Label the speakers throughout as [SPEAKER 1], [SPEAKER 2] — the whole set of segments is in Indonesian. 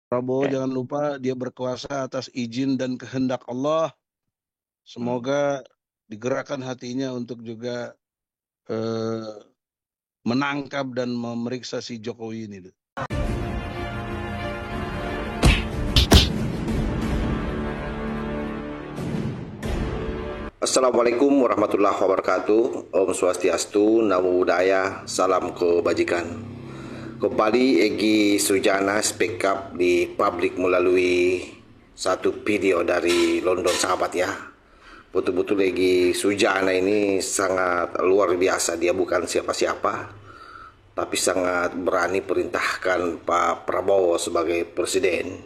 [SPEAKER 1] Prabowo
[SPEAKER 2] Eh,
[SPEAKER 1] jangan lupa dia berkuasa atas izin dan kehendak Allah. Semoga digerakkan hatinya untuk juga eh, menangkap dan memeriksa si Jokowi ini.
[SPEAKER 3] Assalamualaikum warahmatullahi wabarakatuh. Om Swastiastu, Namo Buddhaya, salam kebajikan. Kembali Egy Sujana speak up di publik melalui satu video dari London sahabat ya. Betul-betul Egy Sujana ini sangat luar biasa. Dia bukan siapa-siapa, tapi sangat berani perintahkan Pak Prabowo sebagai presiden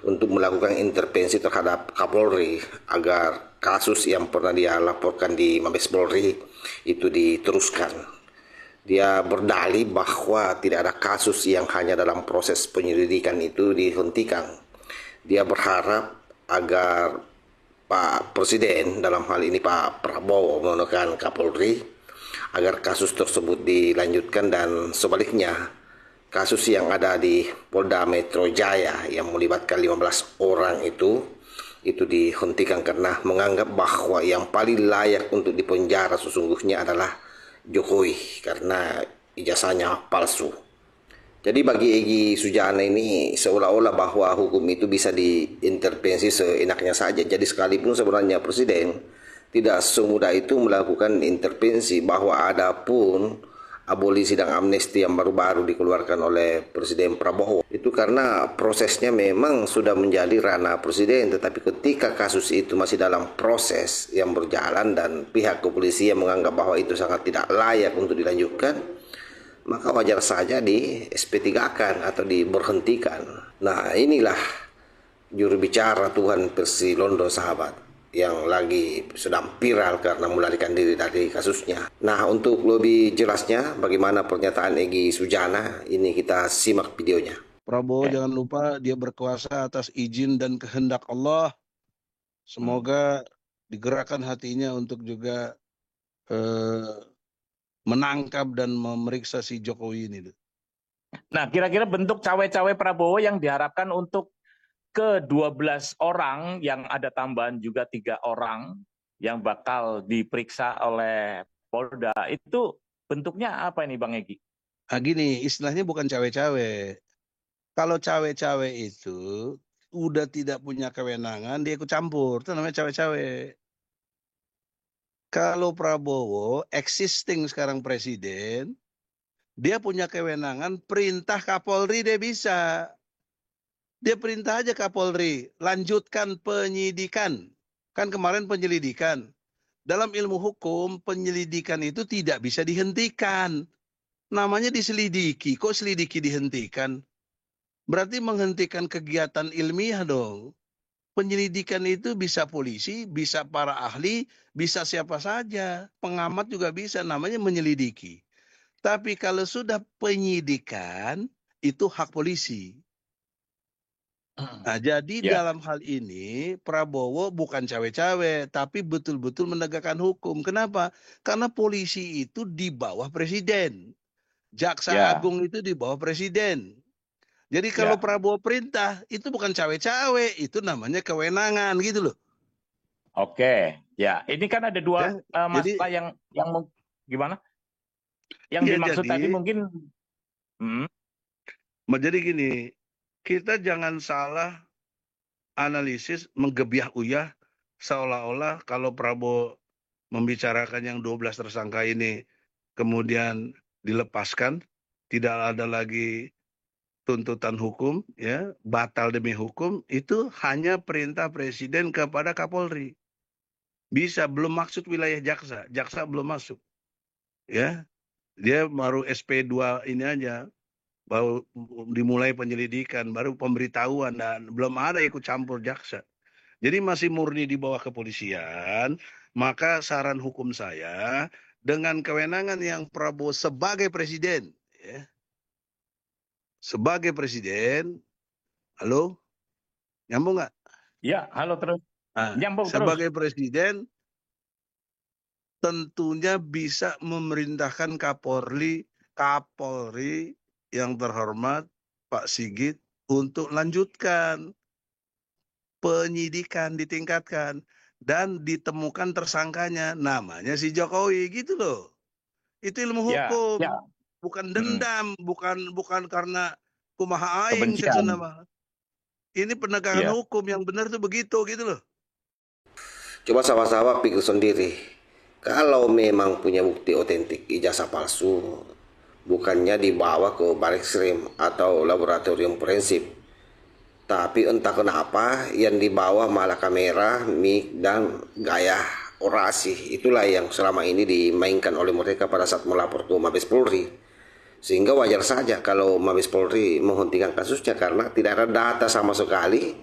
[SPEAKER 3] untuk melakukan intervensi terhadap Kapolri agar kasus yang pernah dia laporkan di Mabes Polri itu diteruskan. Dia berdalih bahwa tidak ada kasus yang hanya dalam proses penyelidikan itu dihentikan. Dia berharap agar Pak Presiden, dalam hal ini Pak Prabowo, menekan Kapolri agar kasus tersebut dilanjutkan, dan sebaliknya kasus yang ada di Polda Metro Jaya yang melibatkan 15 orang itu dihentikan karena menganggap bahwa yang paling layak untuk dipenjara sesungguhnya adalah Jokowi karena ijazahnya palsu. Jadi bagi Egy Sujana ini seolah-olah bahwa hukum itu bisa diintervensi seenaknya saja. Jadi sekalipun sebenarnya Presiden tidak semudah itu melakukan intervensi, bahwa ada pun abolisi dan amnesti yang baru-baru dikeluarkan oleh Presiden Prabowo itu karena prosesnya memang sudah menjadi ranah Presiden, tetapi ketika kasus itu masih dalam proses yang berjalan dan pihak kepolisian menganggap bahwa itu sangat tidak layak untuk dilanjutkan, maka wajar saja di SP3-kan atau diberhentikan. Nah, inilah juru bicara Tuhan versi London sahabat yang lagi sedang viral karena melarikan diri dari kasusnya. Nah, untuk lebih jelasnya bagaimana pernyataan Egy Sujana, ini kita simak videonya.
[SPEAKER 1] Prabowo jangan lupa dia berkuasa atas izin dan kehendak Allah. Semoga digerakkan hatinya untuk juga menangkap dan memeriksa si Jokowi ini.
[SPEAKER 2] Nah, kira-kira bentuk cawe-cawe Prabowo yang diharapkan untuk ke-12 orang, yang ada tambahan juga 3 orang yang bakal diperiksa oleh Polda, itu bentuknya apa ini Bang Egy?
[SPEAKER 1] Nah gini, istilahnya bukan cawe-cawe. Kalau cawe-cawe itu udah tidak punya kewenangan, dia ikut campur. Itu namanya cawe-cawe. Kalau Prabowo existing sekarang presiden, dia punya kewenangan perintah Kapolri, dia bisa. Dia perintah aja Kapolri, lanjutkan penyidikan. Kan kemarin penyelidikan. Dalam ilmu hukum, penyelidikan itu tidak bisa dihentikan. Namanya diselidiki, kok selidiki dihentikan? Berarti menghentikan kegiatan ilmiah dong. Penyelidikan itu bisa polisi, bisa para ahli, bisa siapa saja. Pengamat juga bisa, namanya menyelidiki. Tapi kalau sudah penyidikan, itu hak polisi. Nah, jadi
[SPEAKER 2] Ya,
[SPEAKER 1] dalam hal ini Prabowo bukan cawe-cawe, tapi betul-betul menegakkan hukum. Kenapa? Karena polisi itu di bawah presiden. Jaksa
[SPEAKER 2] ya,
[SPEAKER 1] Agung itu di bawah presiden. Jadi kalau
[SPEAKER 2] ya.
[SPEAKER 1] Prabowo perintah, itu bukan cawe-cawe, itu namanya kewenangan gitu loh.
[SPEAKER 2] Oke, ya. Ini kan ada
[SPEAKER 1] Ya,
[SPEAKER 2] dua masalah
[SPEAKER 1] jadi
[SPEAKER 2] yang gimana? Yang
[SPEAKER 1] ya
[SPEAKER 2] dimaksud tadi
[SPEAKER 1] jadi
[SPEAKER 2] mungkin, hmm,
[SPEAKER 1] jadi gini, kita jangan salah analisis menggebiah uyah seolah-olah kalau Prabowo membicarakan yang 12 tersangka ini kemudian dilepaskan, tidak ada lagi tuntutan hukum, ya, batal demi hukum, itu hanya perintah presiden kepada Kapolri. Bisa, belum maksud wilayah jaksa, jaksa belum masuk, ya. Dia baru SP2 ini aja, baru dimulai penyelidikan, baru pemberitahuan, dan belum ada ikut campur jaksa. Jadi masih murni di bawah kepolisian, maka saran hukum saya, dengan kewenangan yang Prabowo sebagai presiden, ya, sebagai presiden, halo, nyambung nggak?
[SPEAKER 2] ya, halo terus.
[SPEAKER 1] Nah,
[SPEAKER 2] Nyambung terus.
[SPEAKER 1] sebagai presiden, tentunya bisa memerintahkan Kapolri yang terhormat, Pak Sigit, untuk lanjutkan penyidikan, ditingkatkan, dan ditemukan tersangkanya, namanya si Jokowi, gitu loh. Itu ilmu
[SPEAKER 2] Ya,
[SPEAKER 1] hukum,
[SPEAKER 2] ya.
[SPEAKER 1] bukan
[SPEAKER 2] Mm,
[SPEAKER 1] dendam, bukan karena kumaha aing cek
[SPEAKER 2] kebencian.
[SPEAKER 1] Sunda mah. Ini penegakan
[SPEAKER 2] Ya.
[SPEAKER 1] hukum yang benar tuh begitu, gitu loh.
[SPEAKER 3] Coba sama-sama pikir sendiri. Kalau memang punya bukti otentik ijazah palsu, bukannya dibawa ke Barekskrim atau laboratorium forensik. Tapi entah kenapa yang dibawa malah kamera, mic, dan gaya orasi. Itulah yang selama ini dimainkan oleh mereka pada saat melapor ke Mabes Polri. Sehingga wajar saja kalau Mabes Polri menghentikan kasusnya karena tidak ada data sama sekali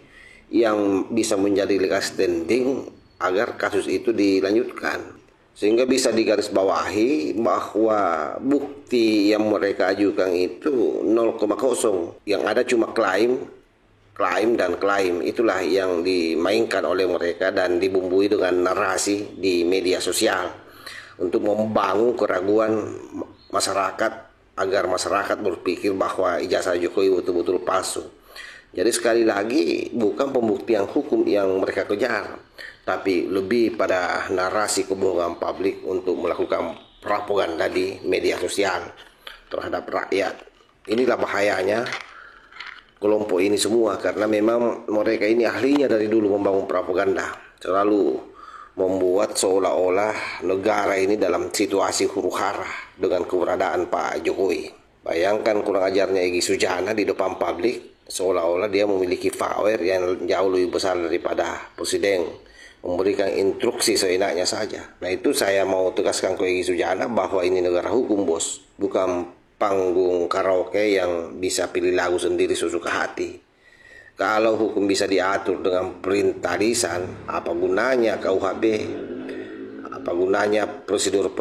[SPEAKER 3] yang bisa menjadi legal standing agar kasus itu dilanjutkan. Sehingga bisa digarisbawahi bahwa bukti yang mereka ajukan itu 0,0. Yang ada cuma klaim dan klaim. Itulah yang dimainkan oleh mereka dan dibumbui dengan narasi di media sosial untuk membangun keraguan masyarakat agar masyarakat berpikir bahwa ijazah Jokowi betul-betul palsu. Jadi sekali lagi bukan pembuktian hukum yang mereka kejar, tapi lebih pada narasi kebohongan publik untuk melakukan propaganda di media sosial terhadap rakyat. Inilah bahayanya kelompok ini semua karena memang mereka ini ahlinya dari dulu membangun propaganda, selalu membuat seolah-olah negara ini dalam situasi huru-hara dengan keberadaan Pak Jokowi. Bayangkan kurang ajarnya Egy Sujana di depan publik seolah-olah dia memiliki power yang jauh lebih besar daripada presiden, memberikan instruksi seenaknya saja. Nah itu saya mau tegaskan ke Egy Sujana bahwa ini negara hukum bos, bukan panggung karaoke yang bisa pilih lagu sendiri sesuka hati. Kalau hukum bisa diatur dengan perintah lisan, apa gunanya KUHP? Apa gunanya prosedur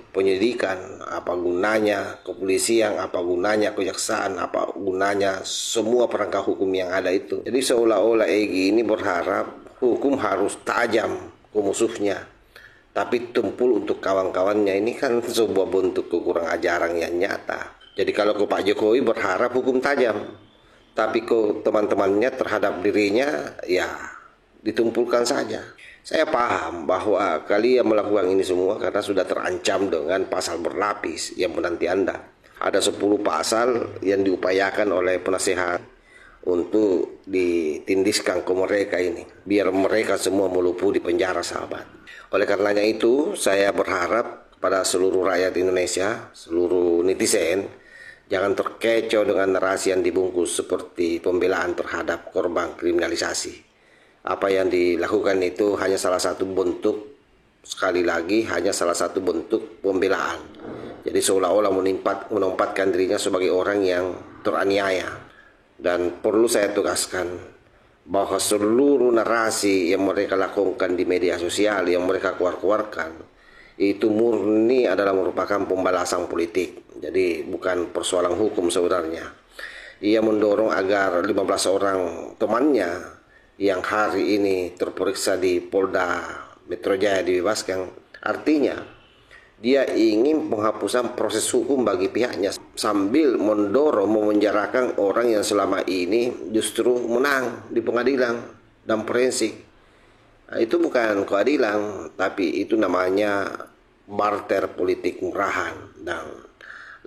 [SPEAKER 3] penyelidikan? Apa gunanya kepolisian? Apa gunanya kejaksaan? Apa gunanya semua perangkat hukum yang ada itu? Jadi seolah-olah Egy ini berharap hukum harus tajam ke musuhnya. Tapi tumpul untuk kawan-kawannya ini kan sebuah bentuk kekurang ajaran yang nyata. Jadi kalau ke Pak Jokowi berharap hukum tajam, tapi ke teman-temannya terhadap dirinya ya ditumpulkan saja. Saya paham bahwa kalian melakukan ini semua karena sudah terancam dengan pasal berlapis yang menanti Anda. Ada 10 pasal yang diupayakan oleh penasehat untuk ditindiskan ke mereka ini, biar mereka semua melupu di penjara sahabat. Oleh karenanya itu, saya berharap pada seluruh rakyat Indonesia, seluruh netizen, jangan terkecoh dengan narasi yang dibungkus seperti pembelaan terhadap korban kriminalisasi. Apa yang dilakukan itu hanya salah satu bentuk, sekali lagi, hanya salah satu bentuk pembelaan. Jadi seolah-olah menempatkan dirinya sebagai orang yang teraniaya. Dan perlu saya tegaskan bahwa seluruh narasi yang mereka lakukan di media sosial, yang mereka keluarkan, itu murni adalah merupakan pembalasan politik. Jadi bukan persoalan hukum sebenarnya. Ia mendorong agar 15 orang temannya yang hari ini terperiksa di Polda Metro Jaya dibebaskan. Artinya dia ingin penghapusan proses hukum bagi pihaknya sambil mendorong memenjarakan orang yang selama ini justru menang di pengadilan dan forensik. Nah, itu bukan keadilan, tapi itu namanya barter politik murahan, dan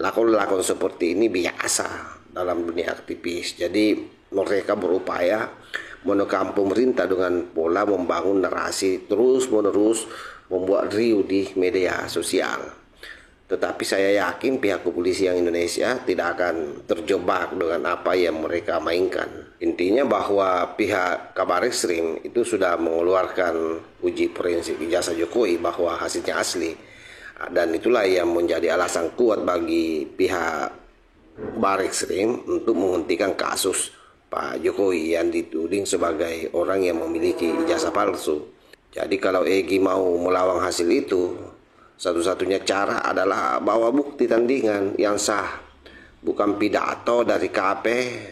[SPEAKER 3] lakon-lakon seperti ini biasa dalam dunia aktivis. Jadi mereka berupaya menekan pemerintah dengan pola membangun narasi terus-menerus membuat riuh di media sosial. Tetapi saya yakin pihak kepolisian Indonesia tidak akan terjebak dengan apa yang mereka mainkan. Intinya bahwa pihak Kabareskrim itu sudah mengeluarkan uji forensik ijazah Jokowi bahwa hasilnya asli. Dan itulah yang menjadi alasan kuat bagi pihak Bareskrim untuk menghentikan kasus Pak Jokowi yang dituding sebagai orang yang memiliki ijazah palsu. Jadi kalau Egy mau melawan hasil itu, satu-satunya cara adalah bawa bukti tandingan yang sah. Bukan pidato dari KP,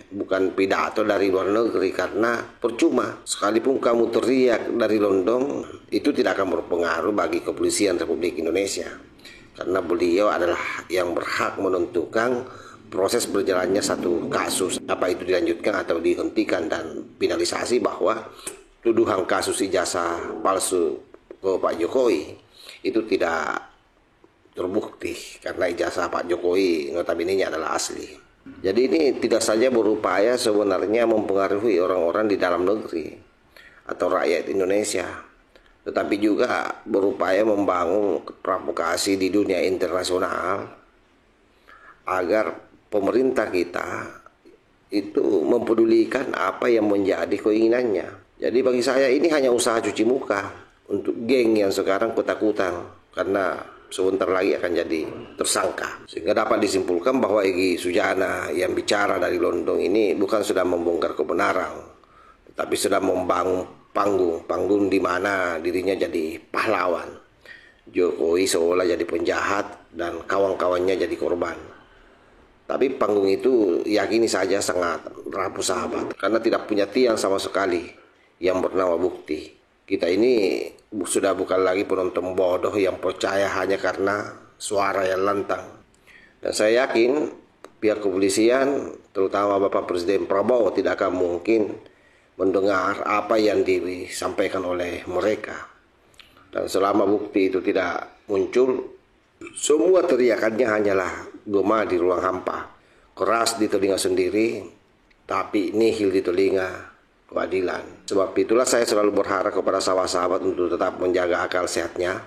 [SPEAKER 3] bukan pidato dari luar negeri, karena percuma. Sekalipun kamu teriak dari London, itu tidak akan berpengaruh bagi kepolisian Republik Indonesia. Karena beliau adalah yang berhak menentukan proses berjalannya satu kasus, apa itu dilanjutkan atau dihentikan, dan finalisasi bahwa tuduhan kasus ijazah palsu ke Pak Jokowi itu tidak terbukti karena ijazah Pak Jokowi notabene-nya adalah asli. Jadi ini tidak saja berupaya sebenarnya mempengaruhi orang-orang di dalam negeri atau rakyat Indonesia, tetapi juga berupaya membangun provokasi di dunia internasional agar pemerintah kita itu mempedulikan apa yang menjadi keinginannya. Jadi bagi saya ini hanya usaha cuci muka untuk geng yang sekarang ketakutan karena sebentar lagi akan jadi tersangka. Sehingga dapat disimpulkan bahwa Egy Sujana yang bicara dari London ini bukan sedang membongkar kebenaran, tapi sedang membangun panggung di mana dirinya jadi pahlawan. Jokowi seolah jadi penjahat dan kawan-kawannya jadi korban. Tapi panggung itu yakini saja sangat rapuh sahabat, karena tidak punya tiang sama sekali yang bernama bukti. Kita ini sudah bukan lagi penonton bodoh yang percaya hanya karena suara yang lantang. Dan saya yakin pihak kepolisian, terutama Bapak Presiden Prabowo, tidak akan mungkin mendengar apa yang disampaikan oleh mereka. Dan selama bukti itu tidak muncul, semua teriakannya hanyalah gema di ruang hampa, keras di telinga sendiri, tapi nihil di telinga keadilan. Sebab itulah saya selalu berharap kepada sahabat-sahabat untuk tetap menjaga akal sehatnya.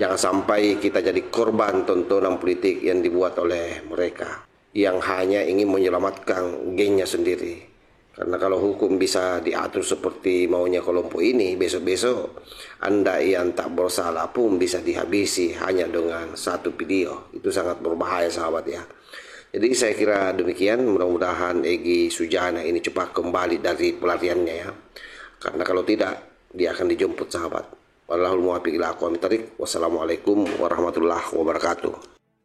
[SPEAKER 3] Jangan sampai kita jadi korban tontonan politik yang dibuat oleh mereka yang hanya ingin menyelamatkan gengnya sendiri. Karena kalau hukum bisa diatur seperti maunya kelompok ini, besok-besok Anda yang tak bersalah pun bisa dihabisi hanya dengan satu video. Itu sangat berbahaya sahabat ya. Jadi saya kira demikian, mudah-mudahan Egy Sujana ini cepat kembali dari pelariannya ya. Karena kalau tidak, dia akan dijemput sahabat. Wallahul muwaffiq ila aqwamit thoriq. Wassalamualaikum warahmatullahi wabarakatuh.